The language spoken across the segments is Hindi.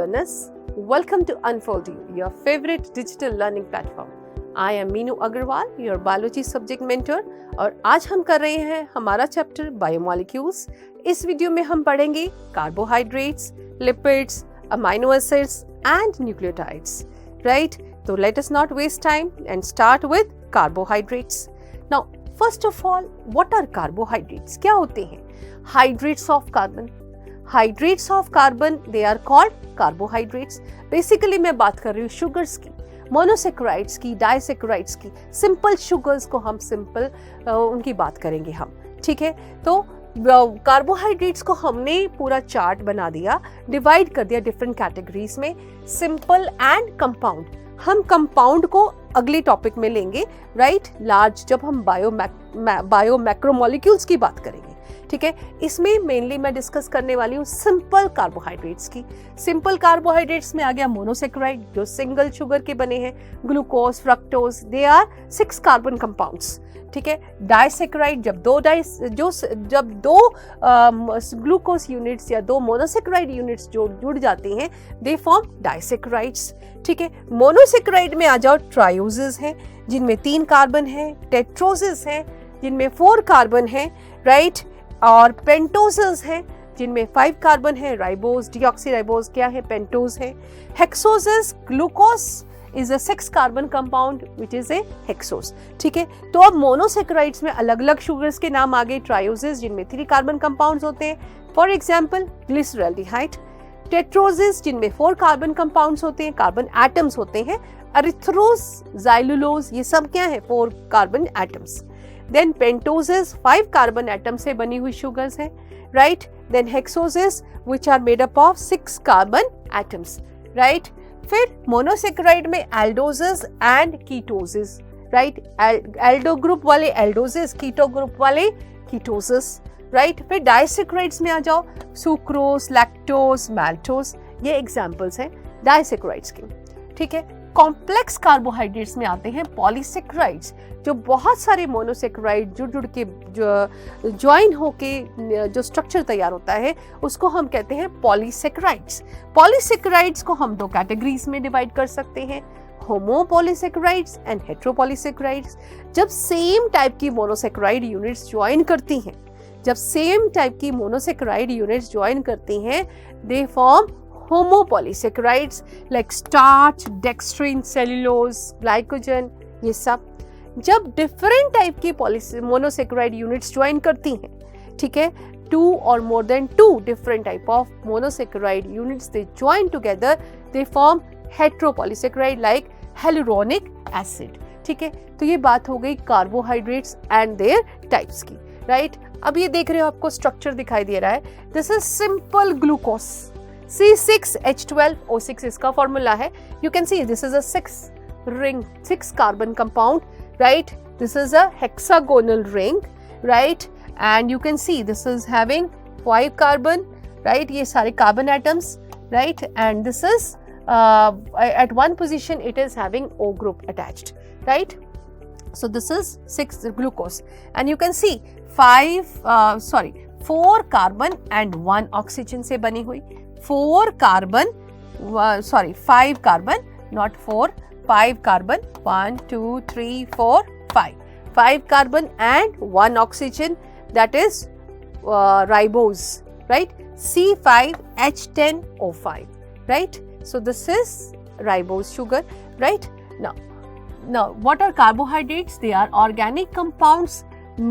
learners. Welcome to Unfold You, your favorite digital learning platform. I am Meenu Agarwal, your biology subject mentor और आज हम कर रहे हैं हमारा चैप्टर बायोमोलिक्यूल्स। इस वीडियो में हम पढ़ेंगे carbohydrates, lipids, amino acids and nucleotides, right? तो let us not waste time and start with carbohydrates. Now first of all, what are carbohydrates? क्या होते हैं? Hydrates of carbon. Hydrates of carbon they are called carbohydrates. Basically मैं बात कर रही हूँ शुगर्स की, मोनोसेक्राइड्स की, डाइसेक्राइड्स की, सिंपल शुगर्स को हम सिंपल उनकी बात करेंगे हम, ठीक है? तो कार्बोहाइड्रेट्स को हमने पूरा चार्ट बना दिया, डिवाइड कर दिया डिफरेंट कैटेगरीज में, सिंपल एंड कंपाउंड। हम कंपाउंड को अगले टॉपिक में लेंगे, राइट? लार्ज, जब हम बायो मैक्रोमोलिक्यूल्स की बात करेंगे, ठीक है? इसमें मेनली मैं डिस्कस करने वाली हूँ सिंपल कार्बोहाइड्रेट्स की। सिंपल कार्बोहाइड्रेट्स में आ गया मोनोसेक्राइड, जो सिंगल शुगर के बने हैं, glucose, fructose, they are 6 carbon compounds, ठीक है? डाइसेक्राइड, जब दो ग्लूकोज यूनिट्स या 2 मोनोसेक्राइड यूनिट्स जुड़ जाती हैं, दे फॉर्म डाइसेक्राइड्स, ठीक है? मोनोसेक्राइड में आ जाओ, ट्रायोजेस हैं जिनमें 3 कार्बन है, टेट्रोजेस हैं जिनमें 4 कार्बन है, राइट? और पेंटोजेस हैं जिनमें 5 कार्बन है, राइबोज, डीऑक्सीराइबोज क्या है? पेंटोज है। Hexoses, glucose is a 6 carbon compound which is a hexose, ठीक है? तो अब मोनोसेक्राइड्स में अलग अलग शुगर्स के नाम आ गए। ट्रायोजेस जिनमें 3 कार्बन कंपाउंड्स होते हैं, फॉर एग्जांपल ग्लिसरॉल्डिहाइड। टेट्रोजेस जिनमें 4 कार्बन कंपाउंड्स होते हैं, कार्बन एटम्स होते हैं। अरिथ्रोज, ज़ाइलुलोज, ये सब क्या है? 4 carbon atoms. Then pentoses 5 carbon atom से बनी हुई शुगर्स हैं, right? Then hexoses which are made up of 6 carbon atoms, right? फिर मोनोसेक्राइड में aldoses and ketoses, right? Aldo group वाले एल्डोजेस, कीटो ग्रुप वाले कीटोजेस, राइट? फिर डाइसेक्राइड्स में आ जाओ, सुक्रोज, लैक्टोज, मैल्टोज, ये एग्जांपल्स हैं डाइसेक्राइड्स के, ठीक है? कॉम्प्लेक्स कार्बोहाइड्रेट्स में आते हैं पॉलीसेक्राइड्स, जो बहुत सारे मोनोसेक्राइड जुड़ के जो ज्वाइन होके जो स्ट्रक्चर तैयार होता है, उसको हम कहते हैं पॉलीसेक्राइड्स। पॉलीसेक्राइड्स को हम 2 कैटेगरीज में डिवाइड कर सकते हैं, होमोपॉलीसेक्राइड्स एंड हेट्रोपॉलीसेक्राइड्स। जब सेम टाइप की मोनोसेक्राइड यूनिट्स ज्वाइन करती हैं, they form homopolysaccharides like starch, dextrin, cellulose, glycogen, ये सब। जब डिफरेंट टाइप की मोनोसेक्राइड यूनिट्स ज्वाइन करती हैं, ठीक है, 2 or more than 2 different type of monosaccharide units, they join together, they form heteropolysaccharide like hyaluronic acid, ठीक है? तो ये बात हो गई कार्बोहाइड्रेट्स एंड देयर टाइप्स की, राइट? अब ये देख रहे हो, आपको स्ट्रक्चर दिखाई दे रहा है। This is simple glucose, C6H12O6 इसका फॉर्मूला है। You can see this is a 6 carbon compound, right? This is a hexagonal ring, right? And you can see this is having 5 carbon, right? ये सारे carbon atoms, right? And this is at one position it is having O group attached, right? So this is 6 glucose, and you can see 4 carbon and 1 oxygen से बनी हुई। 5 carbon, not 4, 5 carbon, 1, 2, 3, 4, 5. 5 carbon and 1 oxygen, that is ribose, right? C5H10O5, right? So this is ribose sugar, right? Now what are carbohydrates? They are organic compounds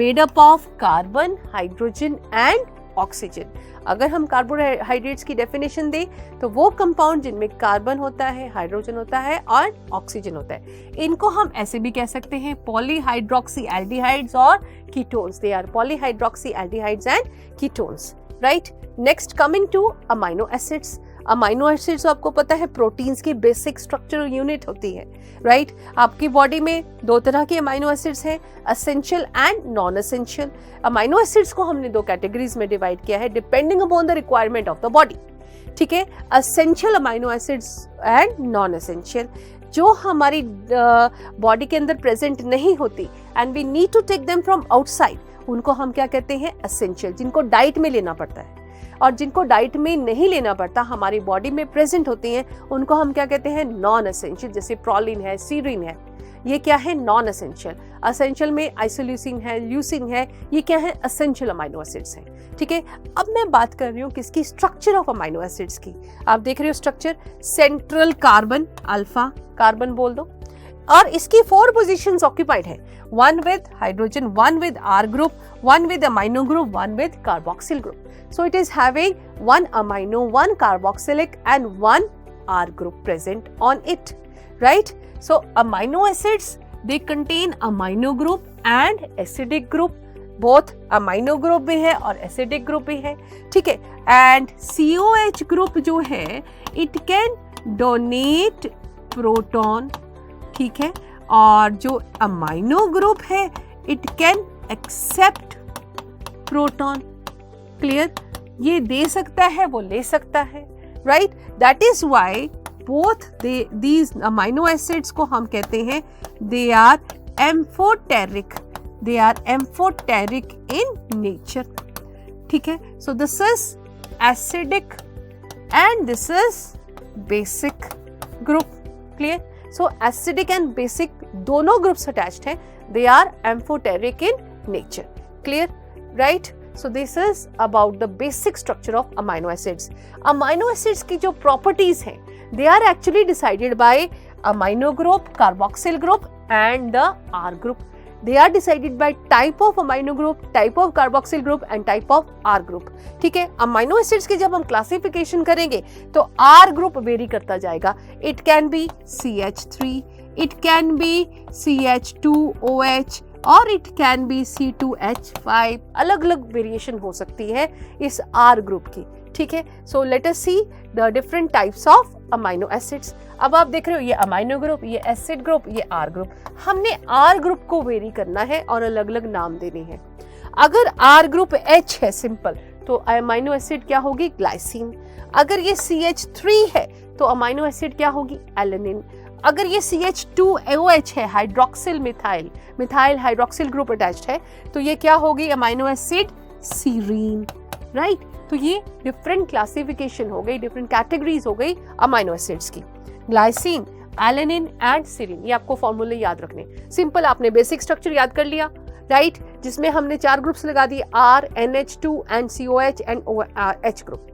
made up of carbon, hydrogen and oxygen. अगर हम कार्बोहाइड्रेट्स की डेफिनेशन दें, तो वो कंपाउंड जिनमें कार्बन होता है, हाइड्रोजन होता है और ऑक्सीजन होता है, इनको हम ऐसे भी कह सकते हैं पॉलीहाइड्रोक्सी एल्डिहाइड्स और ketones. They are polyhydroxy aldehydes and ketones, right? Next coming to amino acids. Amino acids आपको पता है प्रोटीन्स की बेसिक स्ट्रक्चरल यूनिट होती है, राइट? आपकी बॉडी में 2 तरह के अमाइनो एसिड्स हैं, essential and non essential. Amino acids को हमने 2 कैटेगरीज में डिवाइड किया है depending upon the requirement of the body, ठीक है? Essential amino acids and non essential, जो हमारी बॉडी के अंदर प्रेजेंट नहीं होती and we need to take them from outside, उनको हम क्या कहते हैं? एसेंशियल, जिनको डाइट में लेना पड़ता है। और जिनको डाइट में नहीं लेना पड़ता, हमारी बॉडी में प्रेजेंट होती हैं, उनको हम क्या कहते हैं, नॉन एसेंशियल। जैसे प्रोलिन है, सीरिन है, ये क्या है, नॉन एसेंशियल। एसेंशियल में आइसोल्यूसिन है, ल्यूसिन है, ये क्या है, एसेंशियल अमाइनो एसिड्स हैं। ठीक है, अब मैं बात कर रही हूँ किसकी, स्ट्रक्चर ऑफ अमाइनो एसिड्स की। आप देख रहे हो structure, central carbon, alpha carbon बोल दो, और इसकी 4 पोजीशंस ऑक्यूपाइड है, 1 with hydrogen, 1 with R group, 1 with amino group, 1 with carboxyl group. So it is having 1 amino, 1 carboxylic and 1 R group present on it, right? So amino acids, they contain amino group and acidic group, both amino group भी है और acidic group भी है, ठीक है। and COH group जो है, it can donate proton, ठीक है, और जो amino group है, it can accept proton, clear? ये दे सकता है, वो ले सकता है, right? That is why both these amino acids को हम कहते हैं they are amphoteric, they are amphoteric in nature, ठीक है। So this is acidic and this is basic group, clear? So acidic and basic दोनों groups attached हैं, they are amphoteric in nature, clear, right? So this is about the basic structure of amino acids. Amino acids की जो properties हैं, they are actually decided by amino group, carboxyl group and the R group. They are decided by type of amino group, type of carboxyl group and type of R group. ठीक है, amino acids की जब हम classification करेंगे तो R group वेरी करता जाएगा. It can be CH3, it can be CH2OH और इट कैन बी C2H5. अलग अलग वेरिएशन हो सकती है इस R ग्रुप की, ठीक है। So let us see the different types of amino acids. अब आप देख रहे हो ये अमाइनो ग्रुप, ये एसिड ग्रुप, ये R ग्रुप। हमने R ग्रुप को वेरी करना है और अलग अलग नाम देने हैं। अगर R ग्रुप H है सिंपल, तो अमाइनो एसिड क्या होगी, ग्लाइसिन। अगर ये CH3 है तो अमाइनो एसिड क्या होगी, एलेनिन। अगर ये CH2OH है, hydroxyl methyl, methyl hydroxyl group attached है, तो ये क्या होगी, अमाइनो एसिड सीरीन, राइट। तो ये डिफरेंट क्लासिफिकेशन हो गई, डिफरेंट कैटेगरीज हो गई अमाइनो एसिड्स की, ग्लाइसिन, एलेनिन एंड सीरीन। ये आपको फॉर्मूले याद रखने। सिंपल आपने बेसिक स्ट्रक्चर याद कर लिया, राइट, जिसमें हमने 4 ग्रुप्स लगा दिए, R, NH2 and COH and H group.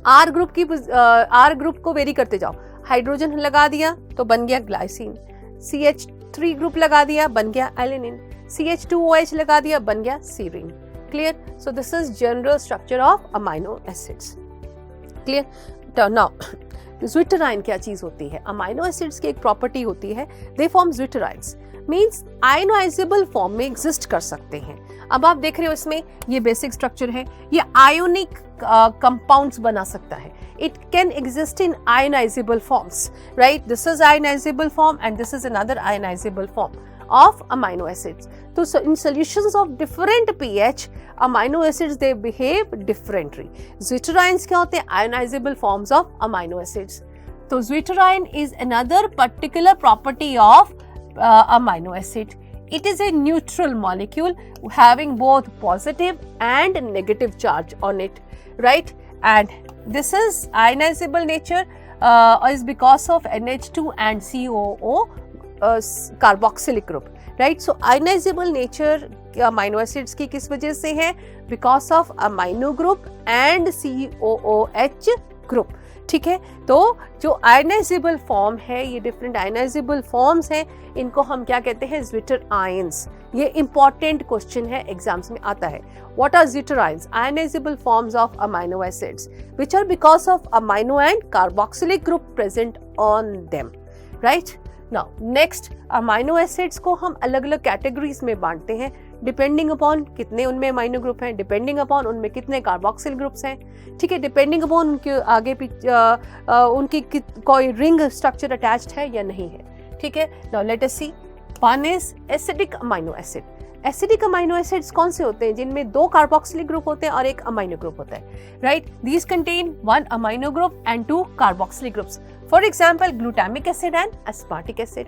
R group को वेरी करते जाओ, हाइड्रोजन लगा दिया तो बन गया ग्लाइसिन, CH3 ग्रुप लगा दिया बन गया एलेनिन, CH2OH लगा दिया बन गया serine, clear. So this is general structure of amino acids, clear. Now zwitterion क्या चीज होती है, अमाइनो एसिड्स की एक प्रॉपर्टी होती है, they form zwitterions, means ionizable form में एग्जिस्ट कर सकते हैं। अब आप देख रहे हो इसमें ये बेसिक स्ट्रक्चर है, ये आयोनिक कंपाउंड्स बना सकता है। It can exist in ionizable forms, right? This is ionizable form and this is another ionizable form of amino acids. So in solutions of different pH, amino acids they behave differently. Zwitterines क्या होते हैं, ionizable forms of amino acids. So zwitterine is another particular property of amino acid. It is a neutral molecule having both positive and negative charge on it, right? And this is ionizable nature is because of NH2 and COO carboxylic group, right? So ionizable nature amino acids की किस वजह से है, because of amino group and COOH group, ठीक है। तो जो आयनाइजेबल फॉर्म है, ये डिफरेंट आयनाइजेबल फॉर्म्स हैं, इनको हम क्या कहते हैं, ज्विटर आयंस। ये इंपॉर्टेंट क्वेश्चन है, एग्जाम्स में आता है। What are zwitter ions, ionisable forms of amino acids which are because of amino and carboxylic group present on them, right. Now next, amino acids को हम अलग अलग कैटेगरीज में बांटते हैं, डिपेंडिंग अपॉन कितने उनमें अमाइनो ग्रुप हैं, डिपेंडिंग अपॉन उनमें कितने कार्बोक्सिल ग्रुप्स हैं, ठीक है, डिपेंडिंग अपॉन उनके आगे उनकी कोई रिंग स्ट्रक्चर अटैच्ड है या नहीं है, ठीक है। Now let us see, one is acidic amino acid. Acidic amino acids कौन से होते हैं, जिनमें 2 कार्बोक्सिलिक ग्रुप होते हैं और 1 अमाइनो ग्रुप होता है, right. These contain 1 amino group and 2 carboxylic groups, for example glutamic acid and aspartic acid.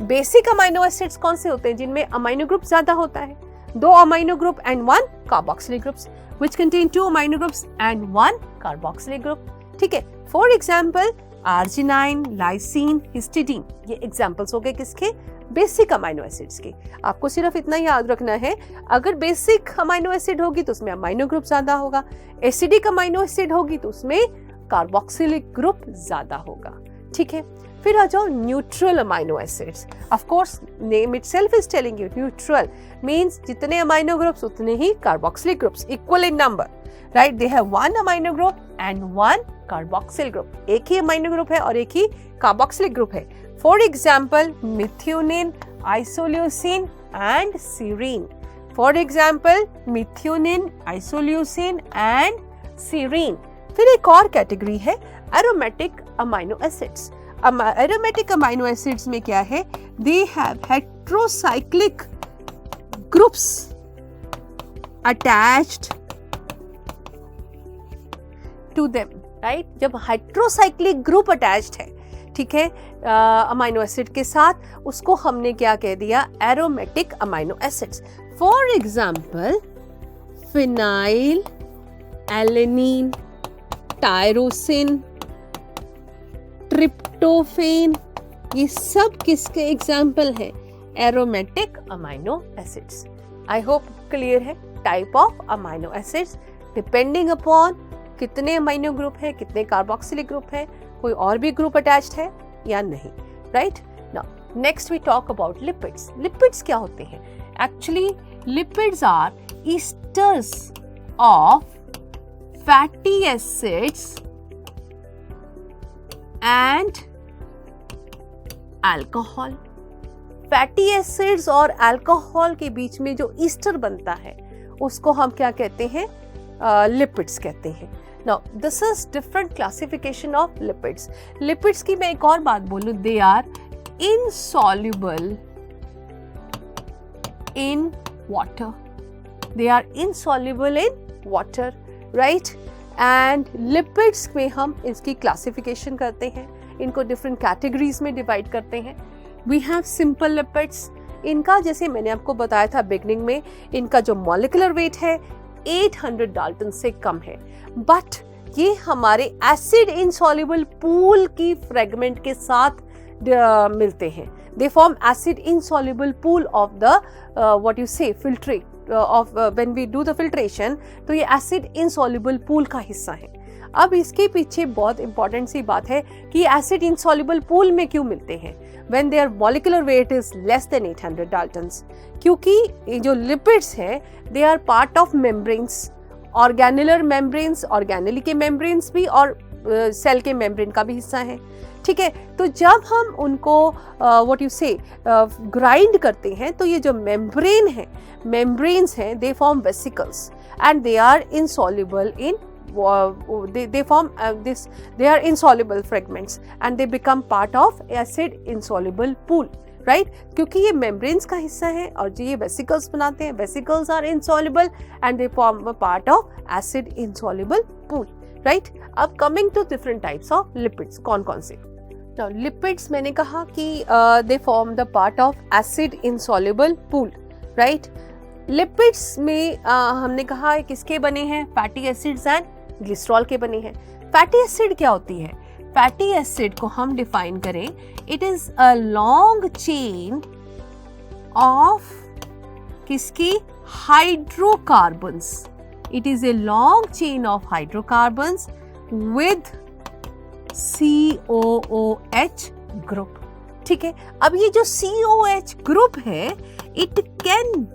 Basic amino acids कौन से होते हैं, जिनमें अमाइनो ग्रुप ज्यादा होता है, 2 amino group and 1 carboxylic groups, which contain 2 amino groups and 1 carboxylic group. ठीक है, for example arginine, lysine, histidine, ये एग्जाम्पल्स हो गए किसके? बेसिक अमाइनो एसिड्स के। आपको सिर्फ इतना याद रखना है, अगर बेसिक अमाइनो एसिड होगी तो उसमें अमाइनो ग्रुप ज्यादा होगा, एसिडिक अमाइनो एसिड होगी तो उसमें कार्बोक्सिलिक ग्रुप ज्यादा होगा। ठीक है, फिर आ जाओ neutral amino acids. Of course name itself is telling you, neutral means जितने अमाइनो ग्रुप्स उतने ही carboxylic groups, equal in number, right? They have 1 amino group and 1 carboxyl group. एक ही अमाइनो ग्रुप है और एक ही कार्बोक्सिलिक ग्रुप है। For example methionine, isoleucine and serine. For example methionine, isoleucine and serine. फिर एक और कैटेगरी है aromatic amino acids. Aromatic amino acids में क्या है? They have heterocyclic groups attached to them, right? जब हाइड्रोसाइक्लिक ग्रुप अटैच्ड है, ठीक है, अमाइनो एसिड के साथ, उसको हमने क्या कह दिया? Aromatic amino acids. For example phenyl, alanine, tyrosine, tryptophan, ये सब किसके एग्जाम्पल हैं? Aromatic amino acids. I hope clear है। Type of amino acids depending upon कितने अमाइनो ग्रुप है, कितने कार्बोक्सिलिक ग्रुप है, कोई और भी ग्रुप अटैच्ड है या नहीं, right? Now next we talk about lipids. Lipids क्या होते हैं? Actually lipids are esters of fatty acids and alcohol. Fatty acids और अल्कोहल के बीच में जो ईस्टर बनता है उसको हम क्या कहते हैं? लिपिड्स कहते हैं। Now, this is different classification of lipids. Lipids की मैं एक और बात बोलूं, they are insoluble in water. They are insoluble in water, right? And lipids में हम इसकी classification करते हैं, इनको different categories में divide करते हैं। We have simple lipids. इनका जैसे मैंने आपको बताया था beginning में, इनका जो molecular weight है 800 डाल्टन से कम है, बट ये हमारे एसिड इनसॉल्युबल पूल की फ्रेगमेंट के साथ मिलते हैं। They form acid insoluble pool of the what you say filtrate of when we do the filtration, तो ये एसिड इनसॉल्युबल पूल का हिस्सा है। अब इसके पीछे बहुत इंपॉर्टेंट सी बात है कि एसिड इनसॉल्युबल पूल में क्यों मिलते हैं when their molecular weight is less than 800 daltons? क्योंकि ये जो लिपिड्स हैं they are part of membranes, organellar membranes, organelle के मेम्ब्रेन्स भी और सेल के मेम्ब्रेन का भी हिस्सा है। ठीक है, तो जब हम उनको व्हाट यू से ग्राइंड करते हैं तो ये जो मेम्ब्रेन है, मेम्ब्रेन्स हैं, they form vesicles and they are insoluble in they form they are insoluble fragments and they become part of acid insoluble pool, right? क्योंकि ये membranes का हिस्सा है और जो ये vesicles बनाते हैं, vesicles are insoluble and they form a part of acid insoluble pool, right? अब coming to different types of lipids, कौन-कौन से? Now lipids मैंने कहा कि they form the part of acid insoluble pool, right? Lipids में हमने कहा किसके बने हैं? फैटी एसिड्स एंड ग्लिसरॉल के बने हैं। फैटी एसिड क्या होती है? फैटी एसिड को हम डिफाइन करें, it is a long chain of किसकी? Hydrocarbons. It is a long chain of hydrocarbons with COOH group. ठीक है, अब ये जो COH ग्रुप है, it can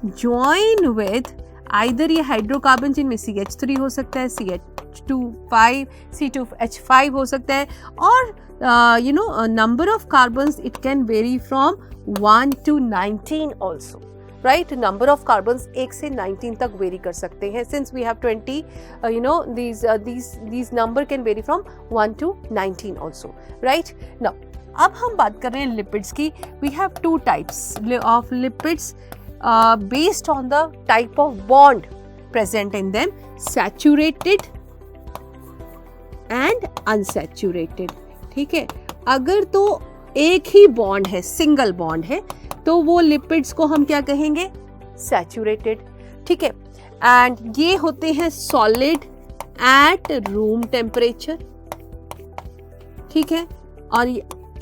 join with either ये हाइड्रोकार्बन जिनमें CH3 हो सकता है, C2H5 हो सकता है, और you know number of carbons it can vary from 1 to 19 also, right? Number of carbons 1 से 19 तक वेरी कर सकते हैं। Since we have 20, you know these number can vary from 1 to 19 also, right? Now अब हम बात कर रहे हैं लिपिड्स की। We have 2 types of lipids based on the type of bond present in them, saturated and unsaturated। ठीक है, अगर तो एक ही बॉन्ड है, सिंगल बॉन्ड है, तो वो लिपिड्स को हम क्या कहेंगे? सैचुरेटेड, ठीक है। एंड ये होते हैं सॉलिड एट रूम टेम्परेचर, ठीक है। और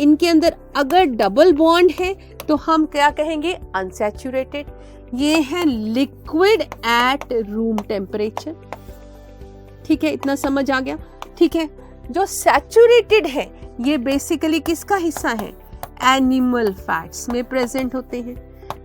इनके अंदर अगर डबल बॉन्ड है तो हम क्या कहेंगे, अनसैचुरेटेड। ये है लिक्विड एट रूम टेम्परेचर, ठीक है, इतना समझ आ गया, ठीक है। जो सैचुरेटेड है ये बेसिकली किसका हिस्सा है, एनिमल फैट्स में प्रेजेंट होते हैं।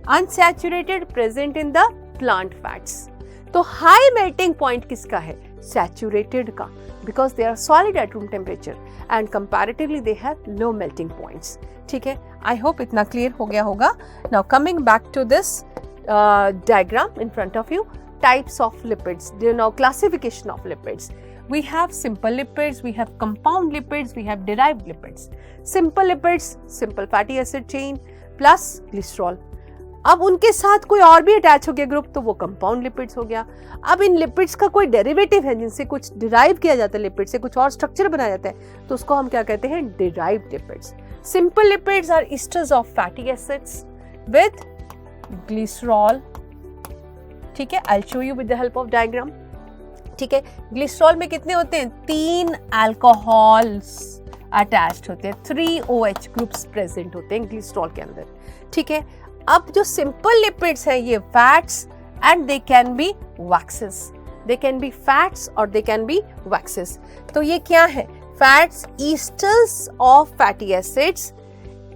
Unsaturated present in the plant fats. तो हाई मेल्टिंग पॉइंट किसका है, सैचुरेटेड का, because they are solid at room temperature and comparatively they have low melting points, ठीक है। आई होप इतना क्लियर हो गया होगा। Now coming back to this diagram in front of you, types of lipids, you know, classification of lipids. We have simple lipids, we have compound lipids, we have derived lipids. Simple lipids, simple fatty acid chain plus glycerol. अब उनके साथ कोई और भी अटैच हो गया ग्रुप तो वो कंपाउंड लिपिड्स हो गया। अब इन लिपिड्स का कोई डेरिवेटिव है जिनसे कुछ डिराइव किया जाता है, लिपिड से कुछ और स्ट्रक्चर बनाया जाता है, तो उसको हम क्या कहते हैं, derived lipids. Simple lipids are esters of fatty acids with glycerol, ठीक है। I show you with the help of diagram, ठीक है। ग्लिसरॉल में कितने होते हैं, 3 अल्कोहल्स अटैच्ड होते हैं, 3 OH ग्रुप्स प्रेजेंट होते हैं ग्लिसरॉल के अंदर, ठीक है। अब जो सिंपल लिपिड्स हैं ये fats and they can be waxes, they can be fats और दे कैन बी वैक्सेस। तो ये क्या है, fats esters of fatty acids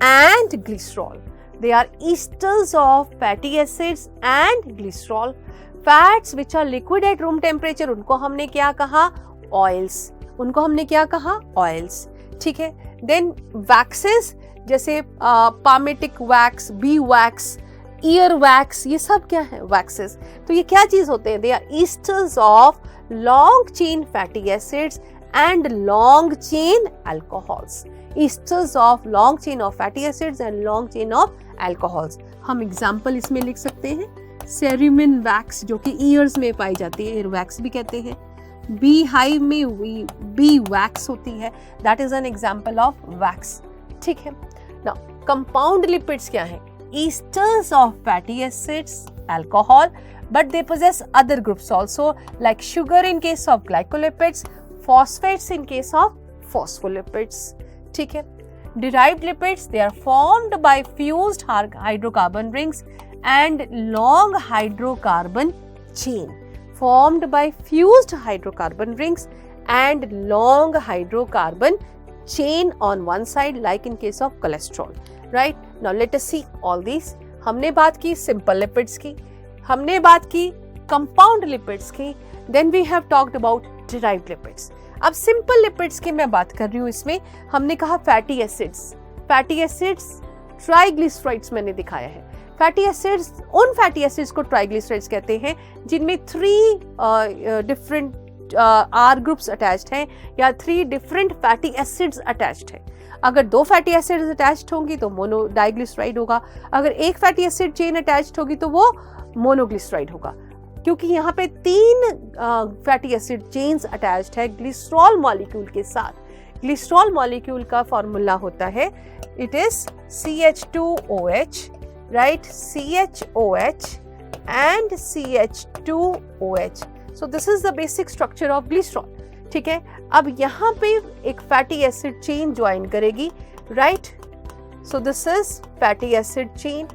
and glycerol, they are esters of fatty acids and glycerol. Fats which are liquid at room temperature उनको हमने क्या कहा, oils, उनको हमने क्या कहा, oils, ठीक है। Then waxes जैसे palmitic wax, bee wax, ear wax, ये सब क्या है, waxes। तो ये क्या चीज होते हैं, they are esters of long chain fatty acids and long chain alcohols, esters of long chain of fatty acids and long chain of alcohols। हम एग्जाम्पल इसमें लिख सकते हैं, सेरिमिन वैक्स जो कि ईयर्स में पाई जाती है, ईयर वैक्स भी कहते हैं। बी हाइव में बी वैक्स होती है, that is an example of wax, ठीक है। नाउ कंपाउंड लिपिड्स क्या है, esters of fatty acids, alcohol, but they possess other groups also like sugar in case of glycolipids, phosphates in case of phospholipids, ठीक है। Derived lipids, they are formed by fused hydrocarbon rings and long hydrocarbon chain, formed by fused hydrocarbon rings and long hydrocarbon chain on one side like in case of cholesterol, right? Now let us see all these. हमने बात की simple lipids की, हमने बात की compound lipids की, then we have talked about derived lipids. अब सिंपल लिपिड्स की मैं बात कर रही हूँ, इसमें हमने कहा फैटी एसिड्स, ट्राइग्लिसराइड्स मैंने दिखाया है। फैटी एसिड्स, उन फैटी एसिड्स को ट्राइग्लिसराइड्स कहते हैं जिनमें 3 डिफरेंट आर ग्रुप्स अटैच्ड हैं या 3 डिफरेंट फैटी एसिड्स अटैच्ड हैं। अगर 2 फैटी एसिड्स अटैच्ड होंगी तो मोनो डाइग्लिसराइड होगा, अगर एक फैटी एसिड चेन अटैच्ड होगी तो वो मोनोग्लिसराइड होगा, क्योंकि यहाँ पे 3 फैटी एसिड चेन्स अटैच्ड है ग्लिसरॉल मॉलिक्यूल के साथ। ग्लिसरॉल मॉलिक्यूल का फॉर्मूला होता है, it is CH2OH, right, CHOH and CH2OH। So this is the basic structure of glycerol, ठीक है। अब यहाँ पे एक फैटी एसिड चेन ज्वाइन करेगी, right. So this is fatty acid chain,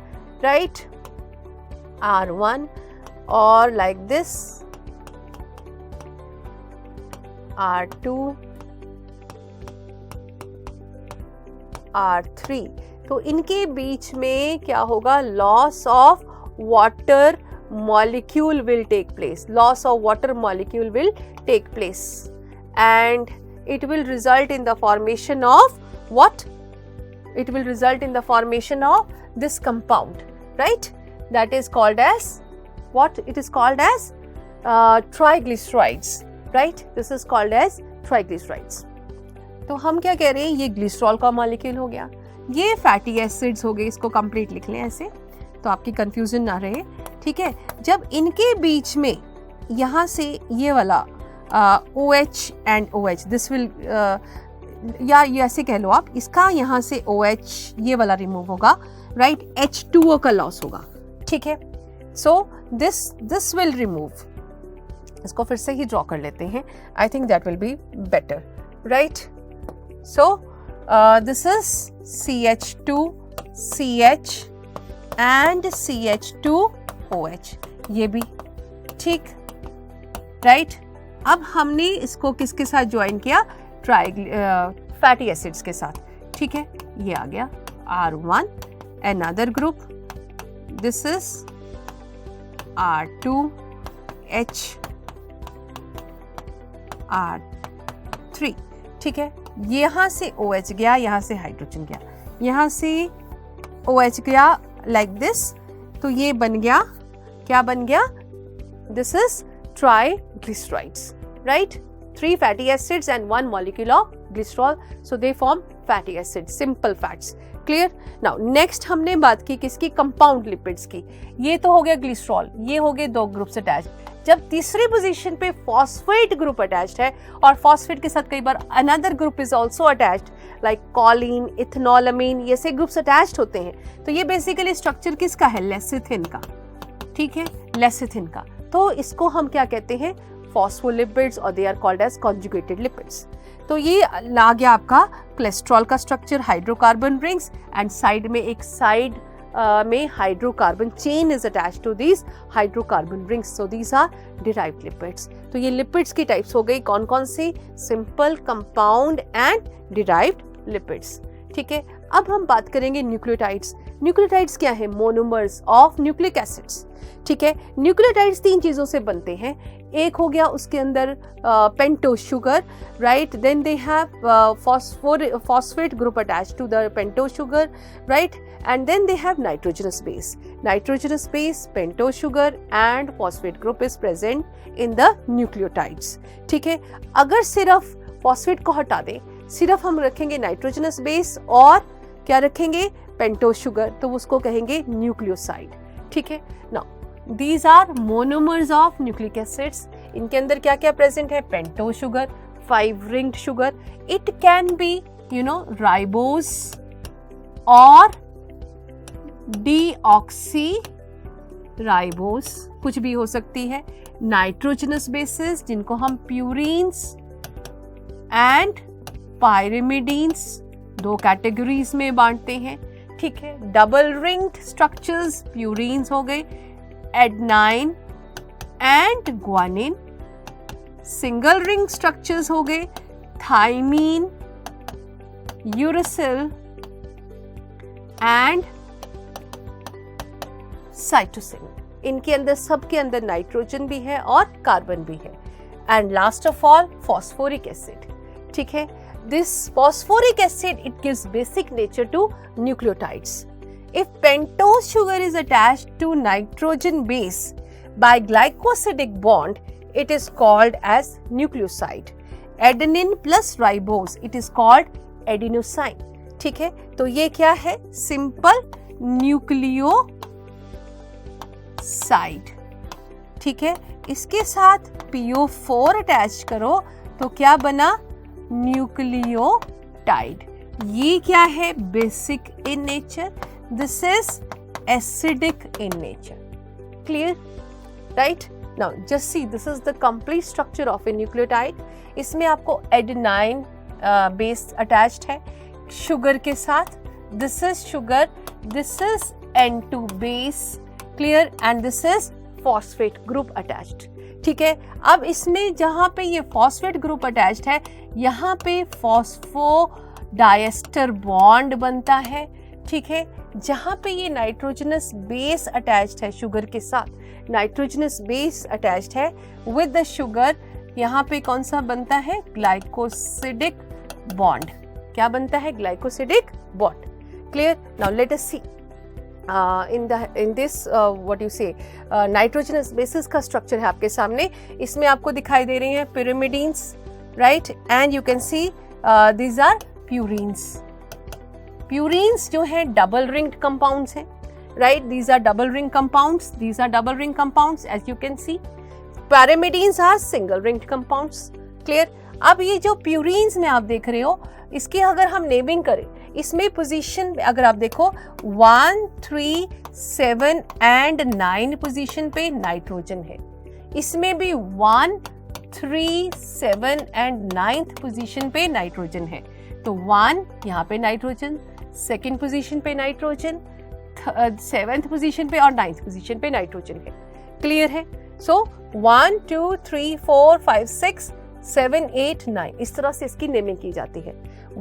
right, R1 or like this, R2, R3। तो इनके बीच में क्या होगा, loss of water molecule will take place, loss of water molecule will take place and it will result in the formation of what? It will result in the formation of this compound, right? That is called as what? It is called as triglycerides, right? This is called as triglycerides. तो हम क्या कह रहे हैं, ये ग्लिसरॉल का मॉलिक्यूल हो गया, ये फैटी एसिड्स हो गए, इसको कंप्लीट लिख लें ऐसे तो आपकी कंफ्यूजन ना रहे, ठीक है। जब इनके बीच में यहाँ से ये वाला OH and OH, this will या ये ऐसे कह लो आप, इसका यहाँ से OH ये वाला रिमूव होगा, राइट, H2O का लॉस होगा, ठीक है। So this will remove. इसको फिर से ही ड्रॉ कर लेते हैं. I think that will be better, right? So this is CH2CH and CH2OH. ये भी ठीक, राइट? अब हमने इसको किसके साथ ज्वाइन किया? फैटी एसिड्स के साथ. ठीक है, ये आ गया R1. Another group, this is R2H R3. ठीक है, यहां से OH गया, यहां से हाइड्रोजन गया, यहां से OH गया लाइक दिस. तो ये बन गया, क्या बन गया? This is triglycerides, right? 3 fatty acids and 1 molecule of glycerol, so they form fatty acids, simple fats. Clear? Now next हमने बात की किसकी? कंपाउंड लिपिड्स की. ये तो हो गया ग्लिसरॉल, ये हो गए 2 ग्रुप्स अटैच. जब तीसरी पोजीशन पे फॉस्फेट ग्रुप अटैच्ड है और फॉस्फेट के साथ कई बार another group is also attached like choline, ethanolamine, ये से ग्रुप्स अटैच्ड होते हैं. तो ये बेसिकली स्ट्रक्चर किसका है? लेसिथिन का. ठीक है, लेसिथिन का. तो इसको हम क्या कहते हैं? फॉस्फोलिपिड्स, और they are called as conjugated lipids. तो ये आ गया आपका कोलेस्ट्रॉल का structure, hydrocarbon rings, and side में एक साइड में hydrocarbon chain is attached to these hydrocarbon rings. So these are derived lipids. तो ये लिपिड्स की टाइप्स हो गई. कौन कौन सी? Simple, compound and derived lipids. ठीक है, अब हम बात करेंगे न्यूक्लियोटाइड्स. न्यूक्लियोटाइड्स क्या है? Monomers of nucleic acids. ठीक है, न्यूक्लियोटाइड्स 3 चीजों से बनते हैं. एक हो गया उसके अंदर pentose sugar, right? Then they have phosphate group attached to the pentose sugar, right? And then they have nitrogenous base. Nitrogenous base, pentose sugar and phosphate group is present in the nucleotides. ठीक है, अगर सिर्फ फॉस्फेट को हटा दें, सिर्फ हम रखेंगे नाइट्रोजनस बेस और क्या रखेंगे? पेंटोज शुगर, तो उसको कहेंगे न्यूक्लियोसाइड. ठीक है, now These are monomers of nucleic acids. इनके अंदर क्या क्या प्रेजेंट है? Pentose sugar, 5 ringed sugar. It can be, ribose or deoxyribose, कुछ भी हो सकती है. नाइट्रोजनस बेसिस जिनको हम प्यूरीन्स एंड पायरिमिडीन्स 2 कैटेगरीज में बांटते हैं. ठीक है, डबल रिंग्ड स्ट्रक्चर्स, प्यूरीन्स हो गए, adenine and guanine. Single ring structures हो गए, थाइमीन, यूरेसिल एंड साइटोसिन. इनके अंदर, सबके अंदर नाइट्रोजन भी है और कार्बन भी है. And last of all phosphoric acid. ठीक है, this phosphoric acid it gives basic nature to nucleotides. If pentose sugar is attached to nitrogen base by glycosidic bond, it is called as nucleoside. Adenine plus ribose, it is called adenosine. ठीक है, तो ये क्या है? Simple nucleoside. ठीक है, इसके साथ PO4 अटैच करो तो क्या बना? न्यूक्लियोटाइड. ये क्या है? Basic in nature. This is acidic in nature. Clear? Right? Now just see, this is the complete structure of a nucleotide. इसमें आपको adenine base attached है sugar के साथ. This is sugar. This is N2 base. Clear? And this is phosphate group attached. ठीक है, अब इसमें जहाँ पे ये phosphate group attached है, यहाँ पे phosphodiester bond बनता है. ठीक है, जहां पे ये नाइट्रोजनस बेस अटैच्ड है शुगर के साथ, नाइट्रोजनस बेस अटैच्ड है विद द शुगर, यहाँ पे कौन सा बनता है? Glycosidic bond. क्या बनता है? Glycosidic bond. Clear? Now let us see in this what you say nitrogenous bases का स्ट्रक्चर है आपके सामने. इसमें आपको दिखाई दे रही हैं pyrimidines, right? And you can see these are purines. Purines जो है डबल रिंग्ड कंपाउंड्स हैं, right? These are double ring compounds, these are double ring compounds as you can see. Pyrimidines are single ringed compounds. Clear? अब ये जो प्यूरीन्स में आप देख रहे हो, इसकी अगर हम नेमिंग करें, इसमें पोजीशन अगर आप देखो 1, 3, 7 एंड 9 पोजीशन पे नाइट्रोजन है। इसमें भी 1, 3, 7 एंड 9th पोजीशन पे नाइट्रोजन है। तो 1 यहाँ पे नाइट्रोजन, 2nd पोजीशन पे नाइट्रोजन, 7th पोजीशन पे और 9th पोजीशन पे नाइट्रोजन है। क्लियर है? सो 1, 2, 3, 4, 5, 6, 7, 8, 9 इस तरह से इसकी नेमिंग की जाती है।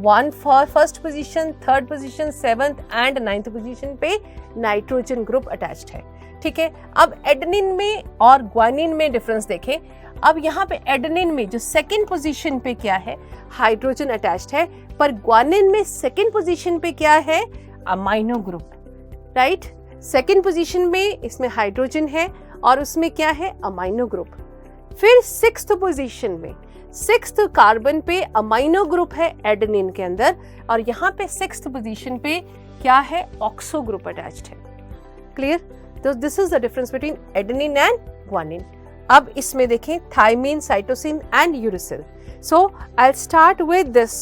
1 for first position, 3rd position, 7th and 9th position पे नाइट्रोजन ग्रुप अटैच्ड है। ठीक है, अब एडेनिन में और ग्वानिन में डिफरेंस देखें। अब यहाँ पे एडेनिन में जो 2nd पोजीशन पे क्या है, हाइड्रोजन अटैच्ड है, पर ग्वानिन में 2nd पोजीशन पे क्या है, amino group. Right, 2nd position में इसमें हाइड्रोजन है और उसमें क्या है, अमाइनो ग्रुप। फिर 6th पोजीशन में 6th कार्बन पे अमाइनो ग्रुप है एडेनिन के अंदर, और यहाँ पे 6th पोजीशन पे क्या है, ऑक्सो ग्रुप अटैच्ड है। क्लियर? तो this is the difference between adenine and guanine. अब इसमें देखें thymine, cytosine and uracil. So I will start with this,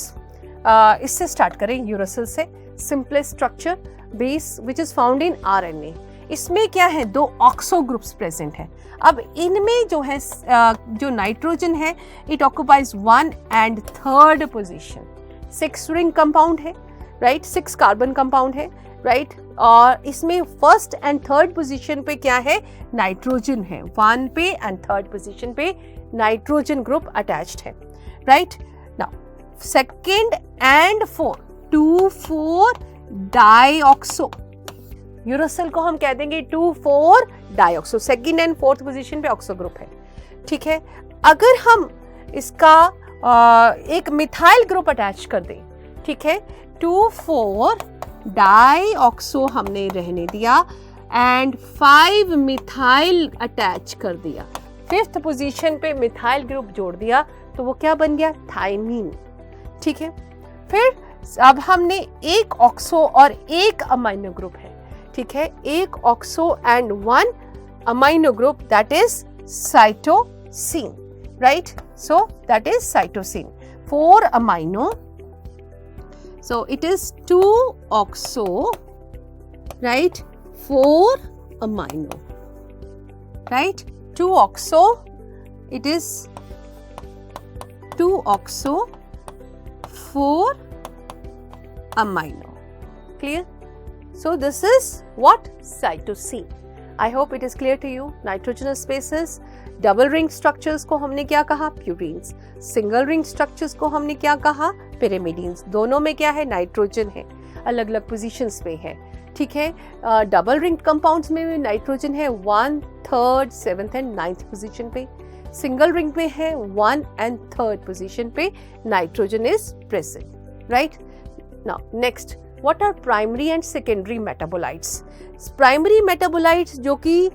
इससे स्टार्ट करें, यूरेसिल से। Simplest structure base which is found in RNA. इसमें क्या है, 2 ऑक्सो ग्रुप्स प्रेजेंट है। अब इनमें जो है जो नाइट्रोजन है, it occupies 1 and 3rd position. 6 ring compound है, राइट, 6 कार्बन कंपाउंड है, राइट, और इसमें 1st एंड 3rd पोजीशन पे क्या है, नाइट्रोजन है। 1 पे एंड 3rd पोजीशन पे नाइट्रोजन ग्रुप अटैच्ड है। Right, now 2nd and 4, 2, 4 dioxo. Uracil को हम कह देंगे 2, 4 dioxo. 2nd and 4th position पे ऑक्सो ग्रुप है। ठीक है, अगर हम इसका एक मिथाइल ग्रुप अटैच कर दें, ठीक है, 2, 4 डाइऑक्सो हमने रहने दिया एंड 5 मिथाइल अटैच कर दिया, 5th पोजीशन पे मिथाइल ग्रुप जोड़ दिया, तो वो क्या बन गया, थायमीन। ठीक है, फिर अब हमने एक ऑक्सो और एक अमाइनो ग्रुप है। ठीक है, एक oxo and 1 amino group, that is cytosine. Right, so that is cytosine. 4 amino, so it is 2 oxo, right, 4 amino, right, 2 oxo, it is 2 oxo, 4 amino. Clear? So this is what, cytosine. I hope it is clear to you. Nitrogenous bases, double ring structures को हमने क्या कहा, प्यूरीन्स। सिंगल रिंग स्ट्रक्चर्स को हमने क्या कहा, पिरिमिडीन्स। दोनों में क्या है, नाइट्रोजन है, अलग अलग पोजीशंस पे है। ठीक है, डबल रिंग कंपाउंड्स में भी नाइट्रोजन है 1, 3rd, 7th and 9th position पे। सिंगल रिंग में है 1 एंड 3rd पोजीशन पे nitrogen is present. Right, now next, what are primary and secondary metabolites. Primary metabolites जो कि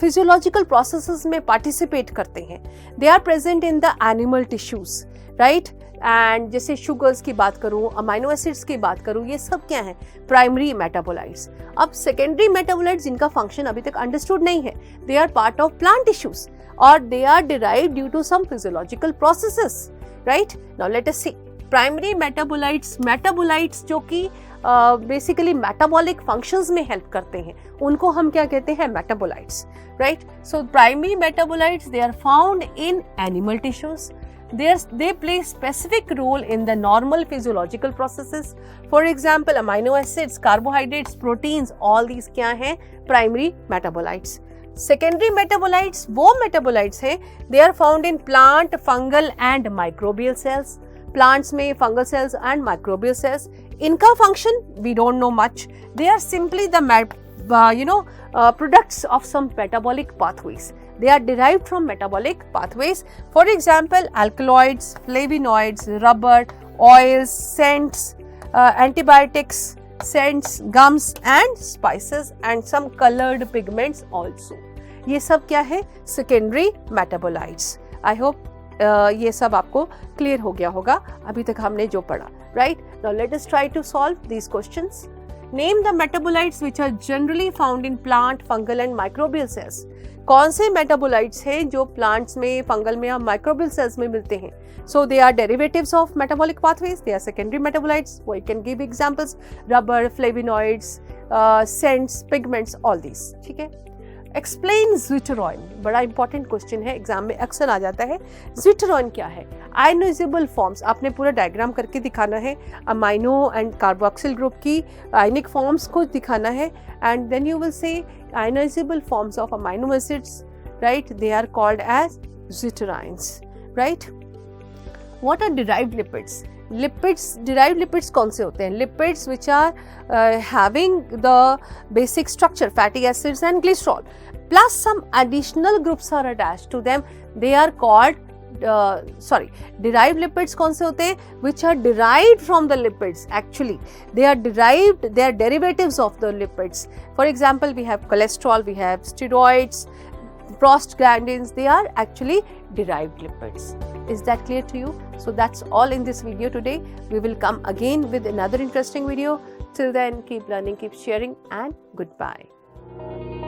फिजियोलॉजिकल प्रोसेसेस में पार्टिसिपेट करते हैं, they are present in the animal tissues. Right, and जैसे शुगर्स की बात करूं, अमाइनो एसिड्स की बात करूं, ये सब क्या है, प्राइमरी मेटाबोलाइट्स। अब सेकेंडरी मेटाबोलाइट्स जिनका फंक्शन अभी तक अंडरस्टूड नहीं है, they are part of plant tissues और they are derived due to some physiological processes. Right, now let us see primary metabolites जो कि बेसिकली मेटाबॉलिक फंक्शंस में हेल्प करते हैं, उनको हम क्या कहते हैं, metabolites. Right, so primary metabolites, they are found in animal tissues. They play specific role in the normal physiological processes. For example, amino acids, carbohydrates, proteins, all these क्या हैं, primary metabolites. Secondary metabolites वो metabolites हैं, they are found in plant, fungal and microbial cells. Plants में fungal cells and microbial cells. इनका function we don't know much. They are simply the products of some metabolic pathways. They are derived from metabolic pathways. For example, alkaloids, flavonoids, rubber, oils, scents, antibiotics, scents, gums and spices and some colored pigments also. ये सब क्या है, secondary metabolites. I hope ये सब आपको clear हो गया होगा अभी तक हमने जो पढ़ा. Right? Now let us try to solve these questions. Name the metabolites which are generally found in plant, fungal and microbial cells. कौन से मेटाबोलाइट्स हैं जो प्लांट्स में, फंगल में या माइक्रोबियल सेल्स में मिलते हैं? So they are derivatives of metabolic pathways, they are secondary metabolites. We can give examples, rubber, flavonoids, scents, pigments, all this. ठीक है. एक्सप्लेन ज़्विटरॉइन, बड़ा इंपॉर्टेंट क्वेश्चन है, एग्जाम में अक्सर आ जाता है. ज़्विटरॉइन क्या है? आयनाइजेबल फॉर्म्स, आपने पूरा डायग्राम करके दिखाना है, अमाइनो एंड कार्बोक्सिल ग्रुप की आयनिक फॉर्म्स को दिखाना है, and then you will say ionizable forms of amino acids, right, they are called as zwitterions, right. What are derived lipids? Lipids, derived lipids कौन से होते हैं? Lipids which are having the basic structure fatty acids and glycerol plus some additional groups are attached to them, they are called derived lipids. कौन से होते हैं? Which are derived from the lipids. Actually they are derived, they are derivatives of the lipids. For example, we have cholesterol, we have steroids, prostaglandins, they are actually derived lipids. Is that clear to you? So that's all in this video today. We will come again with another interesting video. Till then, keep learning, keep sharing, and goodbye.